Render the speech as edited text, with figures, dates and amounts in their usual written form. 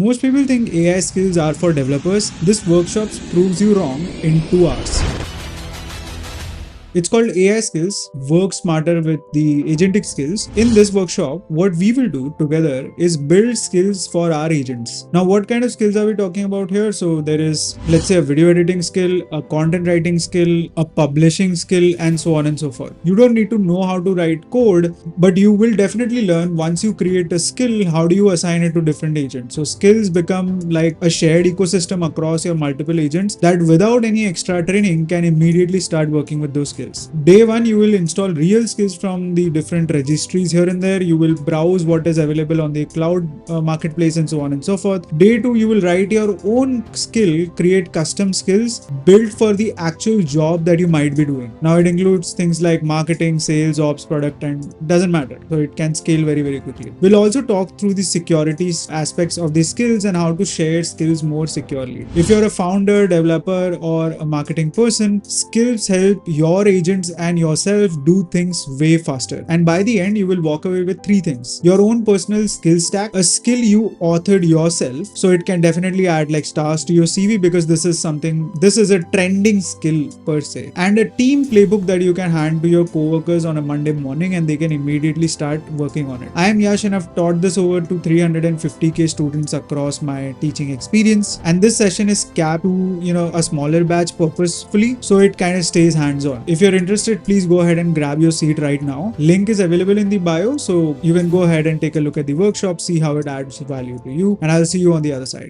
Most people think AI skills are for developers. This workshop proves you wrong in 2 hours. It's called AI Skills, Work Smarter with the Agentic Skills. In this workshop, what we will do together is build skills for our agents. Now, what kind of skills are we talking about here? So there is, let's say, a video editing skill, a content writing skill, a publishing skill, and so on and so forth. You don't need to know how to write code, but you will definitely learn once you create a skill, how do you assign it to different agents. So skills become like a shared ecosystem across your multiple agents that without any extra training can immediately start working with those skills. Day one, you will install real skills from the different registries here and there. You will browse what is available on the Claude marketplace and so on and so forth. Day two, you will write your own skill, create custom skills built for the actual job that you might be doing. Now it includes things like marketing, sales, ops, product, and doesn't matter. So it can scale very, very quickly. We'll also talk through the security aspects of the skills and how to share skills more securely. If you're a founder, developer, or a marketing person, skills help your agents and yourself do things way faster. And by the end, you will walk away with 3 things. Your own personal skill stack, a skill you authored yourself. So it can definitely add like stars to your CV because this is a trending skill per se. And a team playbook that you can hand to your coworkers on a Monday morning and they can immediately start working on it. I am Yash and I've taught this over to 350k students across my teaching experience. And this session is capped to, a smaller batch purposefully. So it kind of stays hands-on. If you're interested, please go ahead and grab your seat right now. Link is available in the bio, so you can go ahead and take a look at the workshop, see how it adds value to you, and I'll see you on the other side.